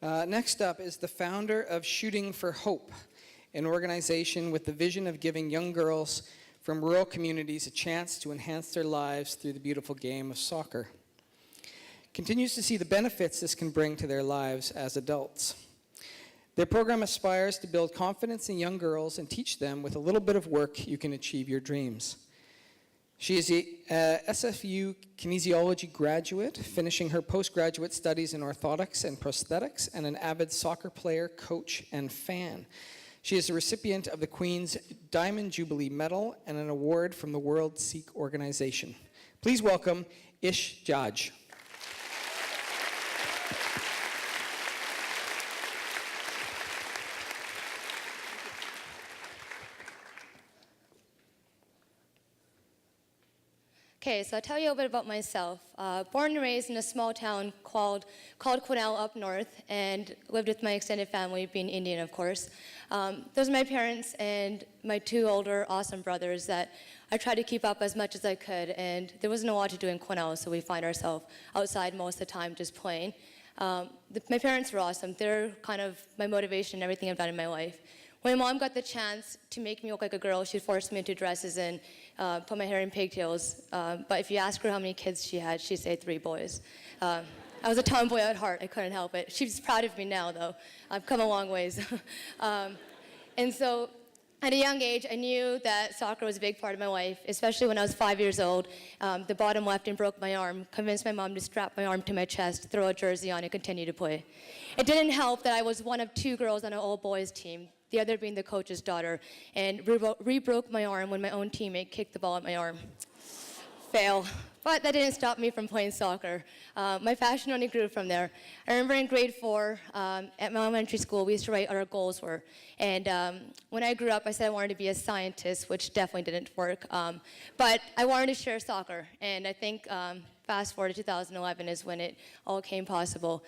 Next up is the founder of Shooting for Hope, an organization with the vision of giving young girls from rural communities a chance to enhance their lives through the beautiful game of soccer. Continues to see the benefits this can bring to their lives as adults. Their program aspires to build confidence in young girls and teach them with a little bit of work you can achieve your dreams. She is a SFU Kinesiology graduate, finishing her postgraduate studies in orthotics and prosthetics, and an avid soccer player, coach, and fan. She is a recipient of the Queen's Diamond Jubilee Medal and an award from the World Sikh Organization. Please welcome Jhaj. Okay, so I'll tell you a bit about myself. Born and raised in a small town called Quesnel up north, and lived with my extended family, being Indian, of course. Those are my parents and my two older awesome brothers that I tried to keep up as much as I could, and there wasn't a lot to do in Quesnel, so we find ourselves outside most of the time just playing. My parents were awesome. They're kind of my motivation in everything I've done in my life. When my mom got the chance to make me look like a girl, she forced me into dresses and put my hair in pigtails. But if you ask her how many kids she had, she'd say 3 boys. I was a tomboy at heart. I couldn't help it. She's proud of me now, though. I've come a long ways. And so at a young age, I knew that soccer was a big part of my life, especially when I was 5 years old. The bottom left and broke my arm, convinced my mom to strap my arm to my chest, throw a jersey on, and continue to play. It didn't help that I was one of 2 girls on an all-boys team, the other being the coach's daughter, and re-broke my arm when my own teammate kicked the ball at my arm. Fail. But that didn't stop me from playing soccer. My passion only grew from there. I remember in grade 4 at my elementary school, we used to write what our goals were. And when I grew up, I said I wanted to be a scientist, which definitely didn't work. But I wanted to share soccer. And I think fast forward to 2011 is when it all came possible.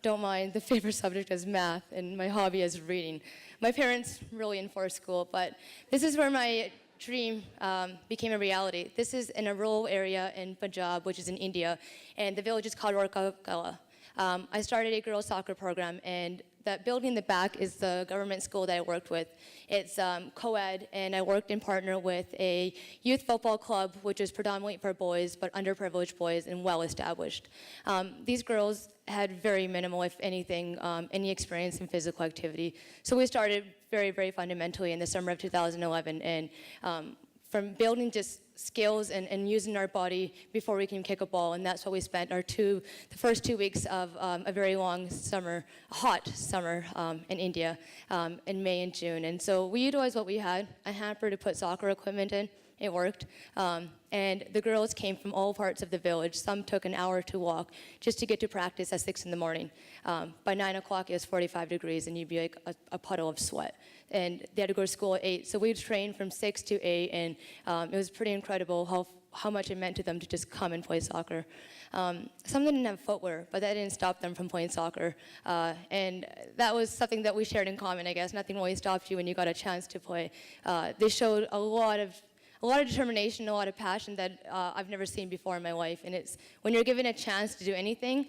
Don't mind, the favorite subject is math, and my hobby is reading. My parents really enforced school, but this is where my dream became a reality. This is in a rural area in Punjab, which is in India, and the village is called Orkala. I started a girls' soccer program, and that building in the back is the government school that I worked with. It's co-ed, and I worked in partner with a youth football club, which is predominantly for boys, but underprivileged boys and well-established. These girls had very minimal, if anything, any experience in physical activity. So we started very, very fundamentally in the summer of 2011, and from building just skills and using our body before we can kick a ball, and that's what we spent the first 2 weeks of a very long summer, hot summer in India in May and June. And so we utilized what we had, a hamper to put soccer equipment in. It worked. And the girls came from all parts of the village. Some took an hour to walk just to get to practice at 6 in the morning. By 9 o'clock, it was 45 degrees, and you'd be like a puddle of sweat. And they had to go to school at 8. So we'd train from 6 to 8, and it was pretty incredible how much it meant to them to just come and play soccer. Some didn't have footwear, but that didn't stop them from playing soccer. And that was something that we shared in common, I guess. Nothing really stopped you when you got a chance to play. They showed a lot of determination, a lot of passion that I've never seen before in my life. And it's when you're given a chance to do anything,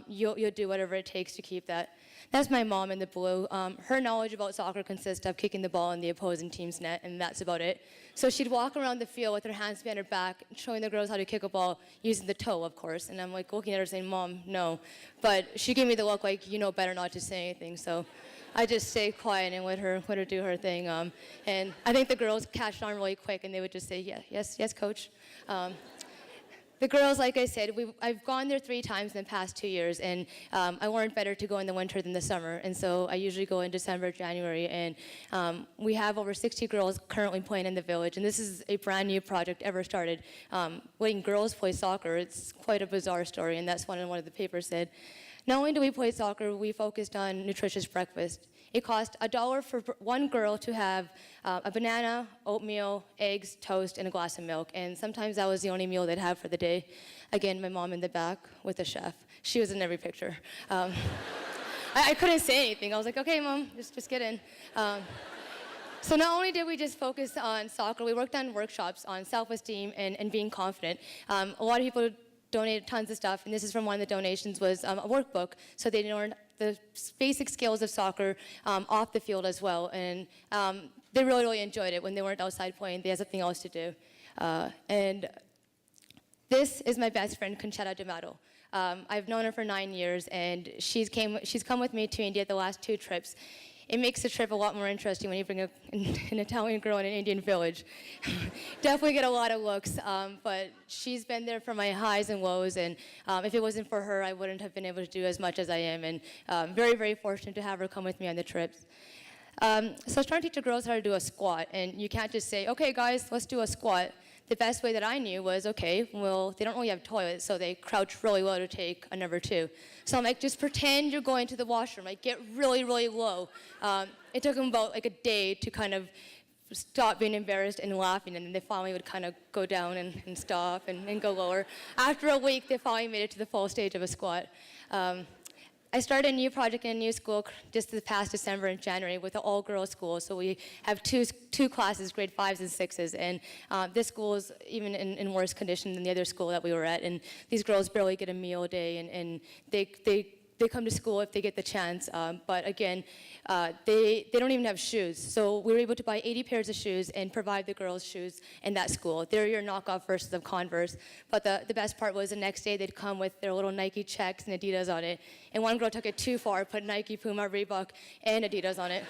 you'll do whatever it takes to keep that. That's my mom in the blue. Her knowledge about soccer consists of kicking the ball in the opposing team's net, and that's about it. So she'd walk around the field with her hands behind her back, showing the girls how to kick a ball using the toe, of course. And I'm like looking at her saying, "Mom, no." But she gave me the look like, you know better not to say anything. So I just stayed quiet and let her do her thing. And I think the girls catched on really quick, and they would just say, "Yeah, yes, coach." The girls, like I said, I've gone there 3 times in the past 2 years, and I learned better to go in the winter than the summer. And so I usually go in December, January, and we have over 60 girls currently playing in the village. And this is a brand new project ever started. Letting girls play soccer, it's quite a bizarre story, and that's what one of the papers said. Not only do we play soccer, we focused on nutritious breakfast. It cost $1 for one girl to have a banana, oatmeal, eggs, toast, and a glass of milk. And sometimes that was the only meal they'd have for the day. Again, my mom in the back with the chef. She was in every picture. I couldn't say anything. I was like, "Okay, Mom, just get in." So not only did we just focus on soccer, we worked on workshops on self-esteem and being confident. A lot of people donated tons of stuff, and this is from one of the donations, was a workbook, so they the basic skills of soccer off the field as well. And they really, really enjoyed it. When they weren't outside playing, they had something else to do. And this is my best friend, Conchetta D'Amato. I've known her for 9 years, and she's come with me to India the last 2 trips. It makes the trip a lot more interesting when you bring an Italian girl in an Indian village. Definitely get a lot of looks, but she's been there for my highs and lows, and if it wasn't for her, I wouldn't have been able to do as much as I am, and very, very fortunate to have her come with me on the trips. So I was trying to teach the girls how to do a squat, and you can't just say, okay guys, let's do a squat. The best way that I knew was, okay, well, they don't really have toilets, so they crouch really low to take a number 2. So I'm like, just pretend you're going to the washroom, like get really, really low. It took them about like a day to kind of stop being embarrassed and laughing, and then they finally would kind of go down and stop and go lower. After a week, they finally made it to the full stage of a squat. I started a new project in a new school just this past December and January with an all-girls school. So we have two classes, grade 5s and 6s, and this school is even in worse condition than the other school that we were at. And these girls barely get a meal a day, and they come to school if they get the chance. But again, they don't even have shoes. So we were able to buy 80 pairs of shoes and provide the girls shoes in that school. They're your knockoff versions of Converse. But the best part was the next day they'd come with their little Nike checks and Adidas on it. And one girl took it too far, put Nike, Puma, Reebok, and Adidas on it.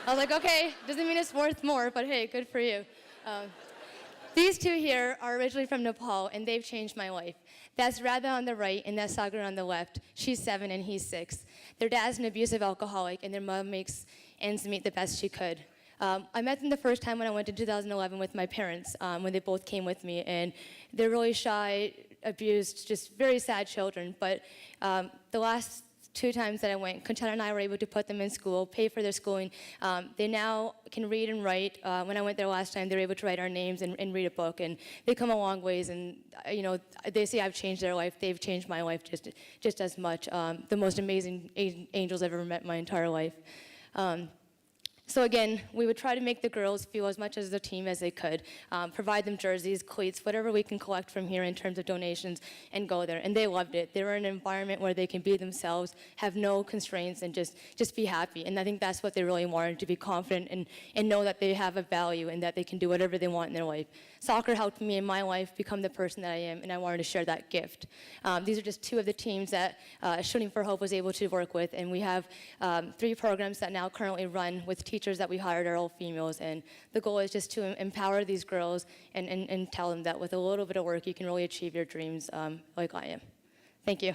I was like, okay, doesn't mean it's worth more, but hey, good for you. These 2 here are originally from Nepal, and they've changed my life. That's Radha on the right, and that's Sagar on the left. She's 7, and he's 6. Their dad's an abusive alcoholic, and their mom makes ends meet the best she could. I met them the first time when I went in 2011 with my parents, when they both came with me, and they're really shy, abused, just very sad children. But the last 2 times that I went, Conchetta and I were able to put them in school, pay for their schooling. They now can read and write. When I went there last time, they were able to write our names and read a book, and they come a long ways. And they say I've changed their life. They've changed my life just as much. The most amazing angels I've ever met in my entire life. So again, we would try to make the girls feel as much as the team as they could, provide them jerseys, cleats, whatever we can collect from here in terms of donations, and go there. And they loved it. They were in an environment where they can be themselves, have no constraints, and just be happy. And I think that's what they really wanted, to be confident and know that they have a value and that they can do whatever they want in their life. Soccer helped me in my life become the person that I am, and I wanted to share that gift. These are just 2 of the teams that Shooting for Hope was able to work with, and we have 3 programs that now currently run with teachers that we hired are all females, and the goal is just to empower these girls and tell them that with a little bit of work you can really achieve your dreams like I am. Thank you.